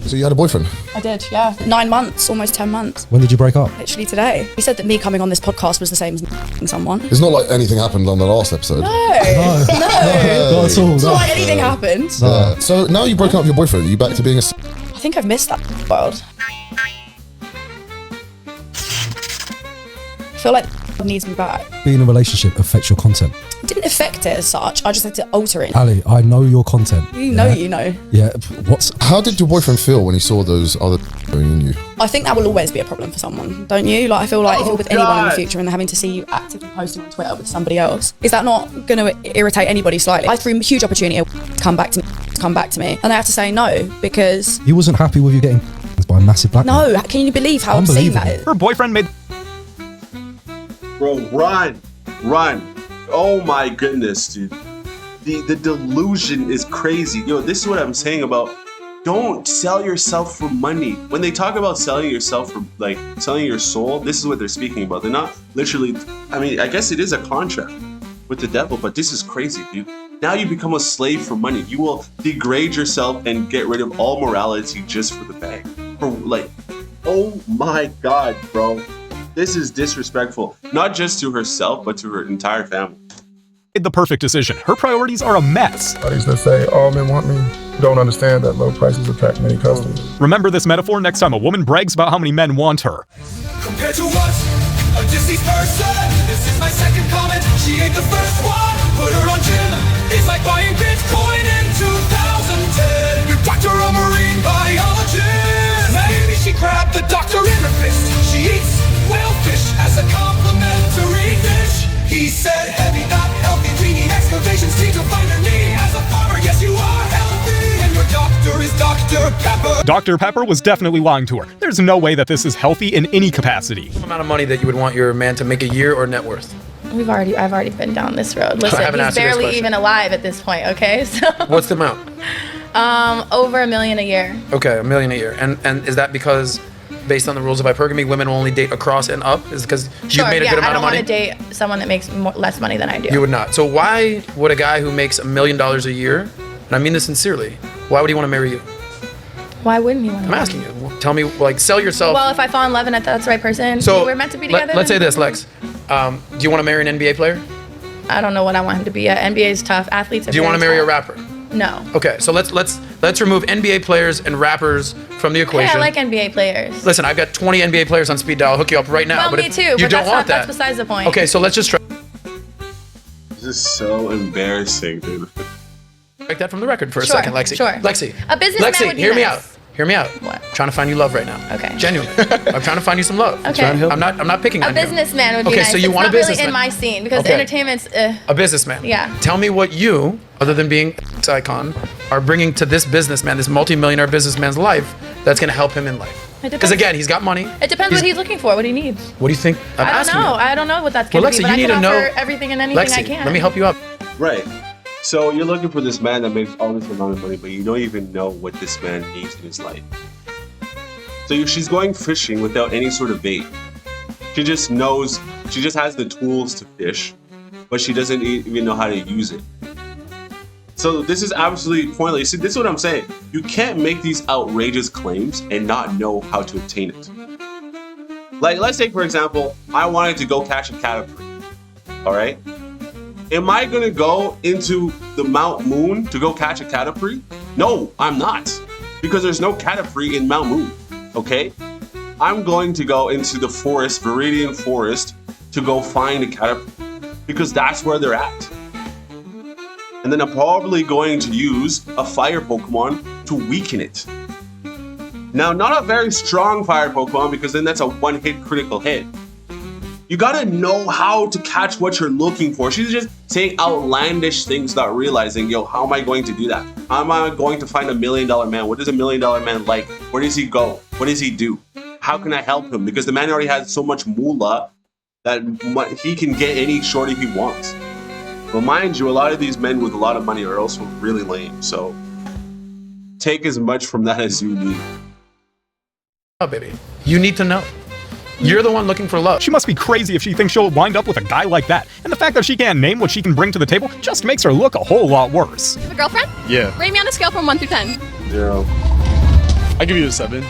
So you had a boyfriend? I did, yeah. 9 months, almost 10 months. When did you break up? Literally today. He said that me coming on this podcast was the same as someone. It's not like anything happened on the last episode. No. Not at all. It's not like anything happened. Yeah. So now you've broken up with your boyfriend. Are you back to being a... I think I've missed that world. I feel like needs me back. Being in a relationship affects your content. It didn't affect it as such. I just had to alter it. Ali, I know your content. You know you know. Yeah, what's... How did your boyfriend feel when he saw those other in you? I think that will always be a problem for someone, don't you? Like, I feel like if you're with anyone in the future and they're having to see you actively posting on Twitter with somebody else, is that not going to irritate anybody slightly? I threw a huge opportunity to come back to me, and I have to say no because... He wasn't happy with you getting by a massive black man. No, can you believe how obscene that is? Her boyfriend made... Bro, run. Oh my goodness, dude. The delusion is crazy. Yo, this is what I'm saying about don't sell yourself for money. When they talk about selling yourself for, like, selling your soul, this is what they're speaking about. They're not literally, I mean, I guess it is a contract with the devil, but this is crazy, dude. Now you become a slave for money. You will degrade yourself and get rid of all morality just for the bag. For, like, oh my God, bro. This is disrespectful, not just to herself, but to her entire family. The perfect decision. Her priorities are a mess. Buddies that say all men want me don't understand that low prices attract many customers. Remember this metaphor next time a woman brags about how many men want her. Compared to what? A deceased person. This is my second comment. She ain't the first one. Put her on gym. It's like buying Bitcoin in 2010. Your doctor, a marine biologist. Maybe she grabbed the doctor in her fist. She eats whalefish as a complimentary dish. He said heavy, not healthy. We need excavations, need to find a need. As a farmer, yes, you are healthy. And your doctor is Dr. Pepper. Dr. Pepper was definitely lying to her. There's no way that this is healthy in any capacity. The amount of money that you would want your man to make a year or net worth? I've already been down this road. Listen, he's barely even alive at this point, okay? So what's the amount? Over $1 million a year. Okay, $1 million a year. And is that because based on the rules of hypergamy, women will only date across and up? Is it because you've made a good amount of money? I don't want to date someone that makes less money than I do. You would not. So why would a guy who makes $1 million a year, and I mean this sincerely, why would he want to marry you? Why wouldn't he want to? I'm asking you. Tell me, like, sell yourself. Well, if I fall in love and I thought that's the right person, so we're meant to be together. Let's say this, Lex. Do you want to marry an NBA player? I don't know what I want him to be. NBA is tough. Athletes are. Do you want to marry a rapper? No. Okay, so let's remove NBA players and rappers from the equation. Yeah, I like NBA players. Listen, I've got 20 NBA players on speed dial. I'll hook you up right now. Well, but me too. You don't want that. That's besides the point. Okay, so let's just try. This is so embarrassing, dude. Take that from the record for a second, Lexi. Sure. Lexi. A businessman Lexi, would be hear me nice. out. Hear me out. What? I'm trying to find you love right now. Okay. Genuinely. I'm trying to find you some love. Okay. I'm not picking on A you. businessman would be Okay, nice. so you It's want a not really businessman. in my scene because Okay. entertainment's. A businessman. Yeah. Tell me what you, other than being an icon, are bringing to this businessman, this multi-millionaire businessman's life that's going to help him in life. Because again, he's got money. It depends what he's looking for, what he needs. What do you think? I'm I don't asking know. you. I don't know what that's going Well, to Lexi, be, but you I need can to offer know. everything and anything Lexi, I can. let me help you out. Right. So you're looking for this man that makes all this amount of money, but you don't even know what this man needs in his life. So she's going fishing without any sort of bait. She just knows, she just has the tools to fish, but she doesn't even know how to use it. So this is absolutely pointless. See, this is what I'm saying. You can't make these outrageous claims and not know how to obtain it. Like, let's take, for example, I wanted to go catch a caterpillar, all right? Am I gonna go into the Mount Moon to go catch a caterpillar? No, I'm not, because there's no caterpillar in Mount Moon, okay? I'm going to go into the forest, Viridian Forest, to go find a caterpillar, because that's where they're at. And then I'm probably going to use a fire Pokemon to weaken it. Now, not a very strong fire Pokemon, because then that's a one-hit critical hit. You gotta know how to catch what you're looking for. She's just saying outlandish things, not realizing, yo, how am I going to do that? How am I going to find $1 million man? What is $1 million man like? Where does he go? What does he do? How can I help him? Because the man already has so much moolah that he can get any shorty he wants. But mind you, a lot of these men with a lot of money are also really lame. So take as much from that as you need. Oh, baby. You need to know. You're the one looking for love. She must be crazy if she thinks she'll wind up with a guy like that. And the fact that she can't name what she can bring to the table just makes her look a whole lot worse. You have a girlfriend? Yeah. Rate me on a scale from 1 through 10. 0. I give you a 7.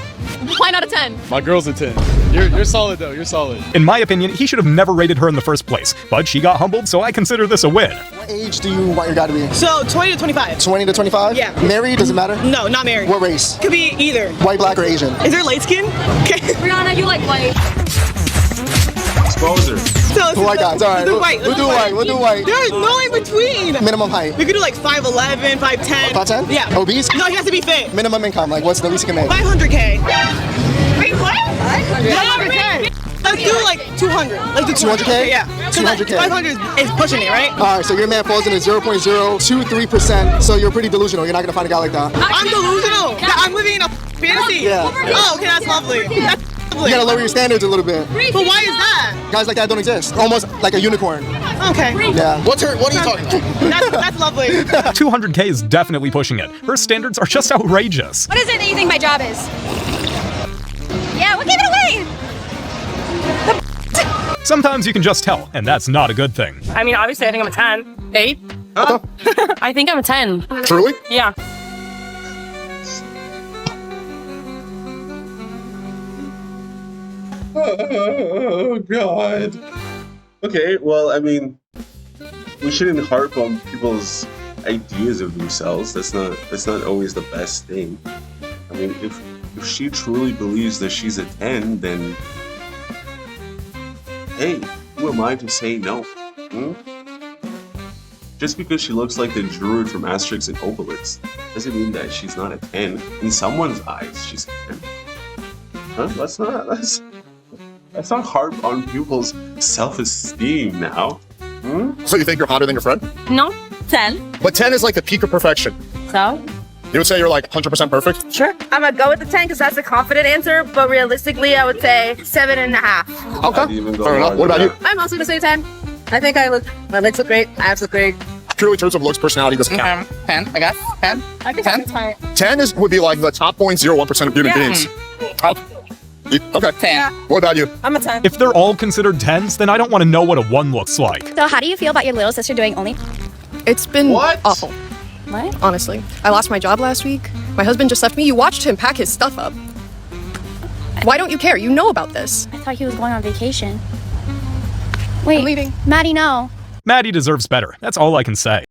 Why not a 10? My girl's a 10. You're solid though. You're solid. In my opinion, he should have never rated her in the first place, but she got humbled, so I consider this a win. What age do you want your guy to be? So 20 to 25. 20 to 25? Yeah. Married? Does it matter? No, not married. What race? Could be either. White, black, or Asian? Is there light skin? Okay. Brianna, you like white. Expose her. So White guys, all right. We'll do white. We'll do white. We'll do white. There's no in between. Minimum height? We could do like 5'11", 5'10". 5'10"? Yeah. Obese? No, he has to be fit. Minimum income, like what's the least you can make? 500K. Wait, what? 500K. Let's do like 200. Let's do 200K? Yeah. 200K. 500 is pushing it, right? All right, so your man falls in at 0.023%, so you're pretty delusional. You're not gonna find a guy like that. I'm delusional. I'm living in a fantasy. Yeah. Oh, okay, that's lovely. That's lovely. You gotta lower your standards a little bit. But why is that? Guys like that don't exist. Almost like a unicorn. Okay. Yeah. What are you talking about? That's lovely. 200K is definitely pushing it. Her standards are just outrageous. What is it that you think my job is? Yeah, we'll give it away. Sometimes you can just tell, and that's not a good thing. I mean, obviously, I think I'm a 10. 8? Huh? I think I'm a 10. Truly? Yeah. Oh, God. Okay, well, I mean, we shouldn't harp on people's ideas of themselves. That's not always the best thing. I mean, if she truly believes that she's a 10, then hey, who am I to say no? Just because she looks like the druid from Asterix and Obelix doesn't mean that she's not a 10. In someone's eyes, she's a 10. Huh? Let's not harp on people's self-esteem now. So you think you're hotter than your friend? No, 10. But 10 is like the peak of perfection. So? You would say you're like 100% perfect? Sure. I'm gonna go with the 10 because that's a confident answer, but realistically, I would say 7.5. Okay. Fair enough. What about you? I'm also gonna say 10. I think my legs look great, my abs look great. Purely in terms of looks, personality doesn't count. 10, I guess. 10. I think 10. 10 would be like the top 0.01% of human beings. Okay. 10. What about you? I'm a 10. If they're all considered 10s, then I don't want to know what a 1 looks like. So how do you feel about your little sister doing only? It's been awful. What? Honestly. I lost my job last week. My husband just left me. You watched him pack his stuff up. Why don't you care? You know about this. I thought he was going on vacation. Wait, I'm leaving. Maddie, no. Maddie deserves better. That's all I can say.